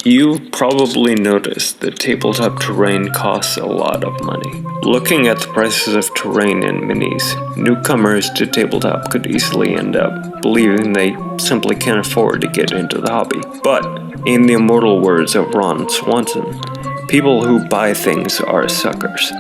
You've probably noticed that tabletop terrain costs a lot of money. Looking at the prices of terrain in minis, newcomers to tabletop could easily end up believing they simply can't afford to get into the hobby. But, in the immortal words of Ron Swanson, people who buy things are suckers.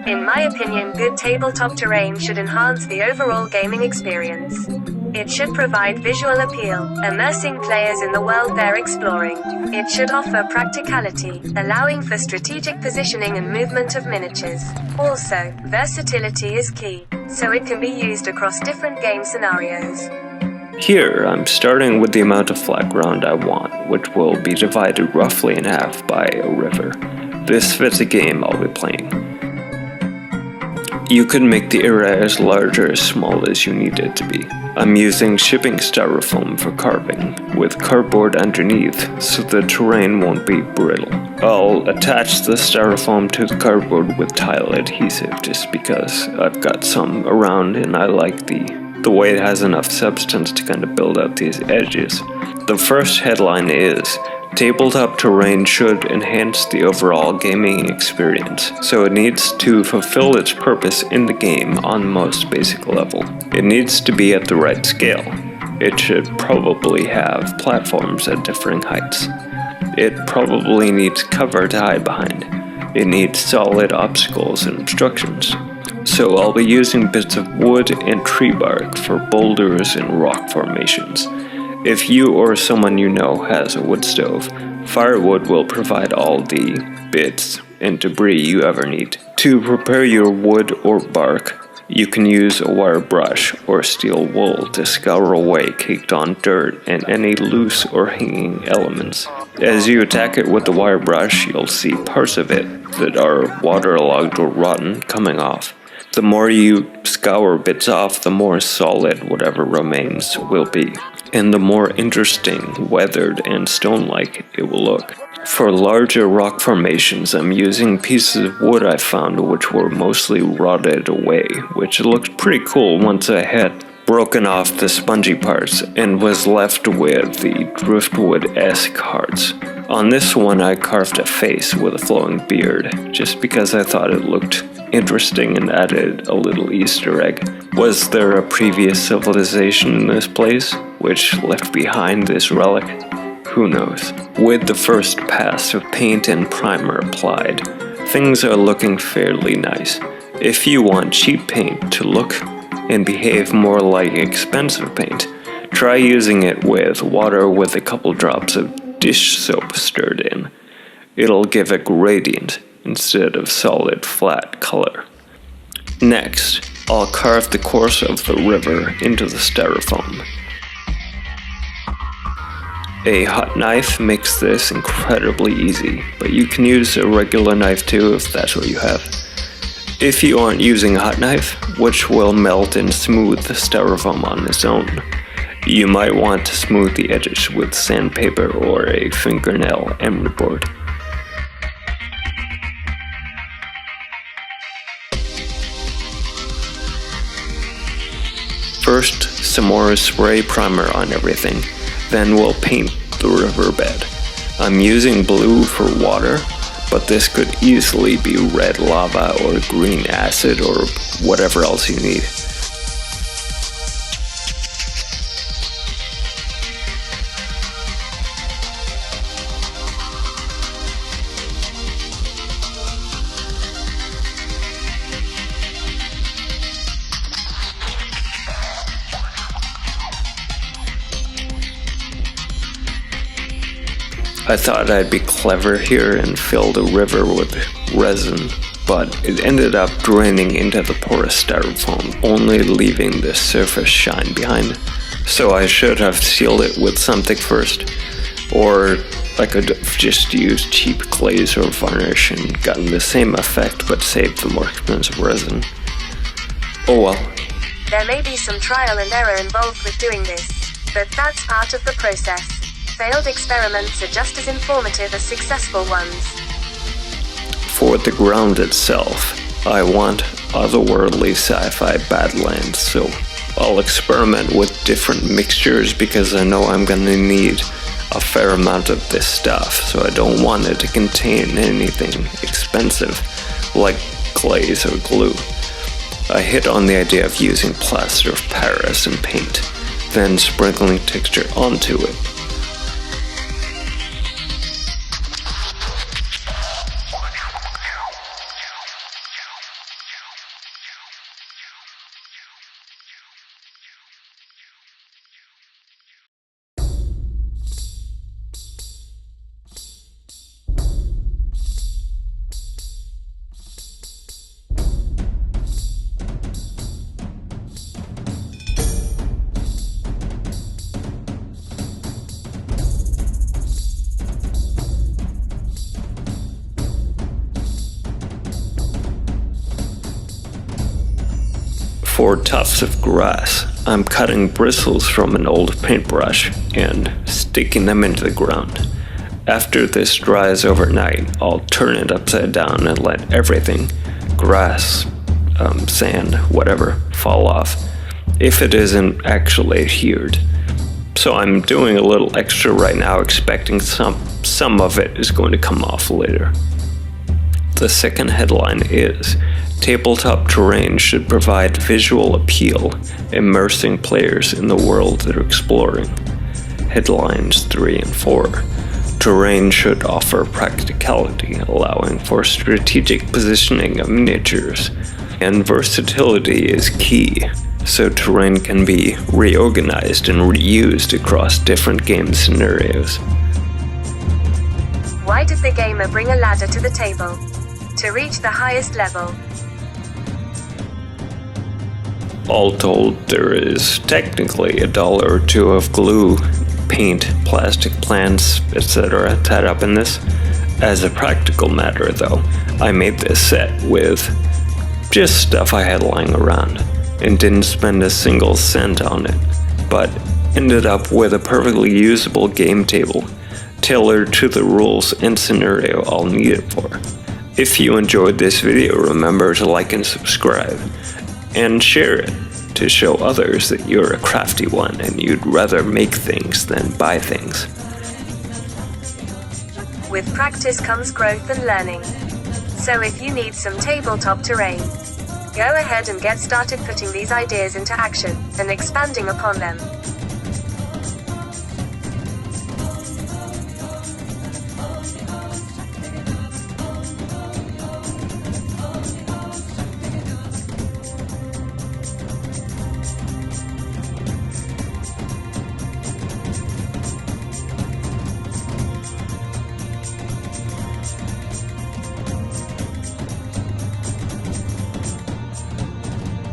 In my opinion, good tabletop terrain should enhance the overall gaming experience. It should provide visual appeal, immersing players in the world they're exploring. It should offer practicality, allowing for strategic positioning and movement of miniatures. Also, versatility is key, so it can be used across different game scenarios. Here, I'm starting with the amount of flat ground I want, which will be divided roughly in half by a river. This fits a game I'll be playing. You can make the area as large or as small as you need it to be. I'm using shipping styrofoam for carving, with cardboard underneath so the terrain won't be brittle. I'll attach the styrofoam to the cardboard with tile adhesive just because I've got some around and I like the way it has enough substance to kind of build out these edges. The first headline is, tabletop terrain should enhance the overall gaming experience, so it needs to fulfill its purpose in the game on the most basic level. It needs to be at the right scale. It should probably have platforms at differing heights. It probably needs cover to hide behind. It needs solid obstacles and obstructions. So I'll be using bits of wood and tree bark for boulders and rock formations. If you or someone you know has a wood stove, firewood will provide all the bits and debris you ever need. To prepare your wood or bark, you can use a wire brush or steel wool to scour away caked on dirt and any loose or hanging elements. As you attack it with the wire brush, you'll see parts of it that are waterlogged or rotten coming off. The more you scour bits off, the more solid whatever remains will be, and the more interesting, weathered, and stone-like it will look. For larger rock formations, I'm using pieces of wood I found which were mostly rotted away, which looked pretty cool once I had broken off the spongy parts and was left with the driftwood-esque hearts. On this one I carved a face with a flowing beard, just because I thought it looked interesting and added a little Easter egg. Was there a previous civilization in this place, which left behind this relic? Who knows? With the first pass of paint and primer applied, things are looking fairly nice. If you want cheap paint to look and behave more like expensive paint, try using it with water with a couple drops of dish soap stirred in. It'll give a gradient instead of solid flat color. Next, I'll carve the course of the river into the styrofoam. A hot knife makes this incredibly easy, but you can use a regular knife too if that's what you have. If you aren't using a hot knife, which will melt and smooth the styrofoam on its own, you might want to smooth the edges with sandpaper or a fingernail emery board. First, some more spray primer on everything, then we'll paint the riverbed. I'm using blue for water, but this could easily be red lava or green acid or whatever else you need. I thought I'd be clever here and fill the river with resin, but it ended up draining into the porous styrofoam, only leaving the surface shine behind. So I should have sealed it with something first, or I could have just used cheap glaze or varnish and gotten the same effect but saved the more expensive resin. Oh well. There may be some trial and error involved with doing this, but that's part of the process. Failed experiments are just as informative as successful ones. For the ground itself, I want otherworldly sci-fi Badlands, so I'll experiment with different mixtures because I know I'm gonna need a fair amount of this stuff, so I don't want it to contain anything expensive like glaze or glue. I hit on the idea of using plaster of Paris and paint, then sprinkling texture onto it. For tufts of grass, I'm cutting bristles from an old paintbrush and sticking them into the ground. After this dries overnight, I'll turn it upside down and let everything, grass, sand, whatever, fall off, if it isn't actually adhered. So I'm doing a little extra right now, expecting some of it is going to come off later. The second headline is, Tabletop terrain should provide visual appeal, immersing players in the world they're exploring. Headlines 3 and 4. Terrain should offer practicality, allowing for strategic positioning of miniatures. And versatility is key, so terrain can be reorganized and reused across different game scenarios. Why does the gamer bring a ladder to the table? To reach the highest level. All told, there is technically $1 or $2 of glue, paint, plastic plants, etc. tied up in this. As a practical matter though, I made this set with just stuff I had lying around and didn't spend a single cent on it, but ended up with a perfectly usable game table, tailored to the rules and scenario I'll need it for. If you enjoyed this video, remember to like and subscribe, and share it to show others that you're a crafty one and you'd rather make things than buy things. With practice comes growth and learning. So if you need some tabletop terrain, go ahead and get started putting these ideas into action and expanding upon them.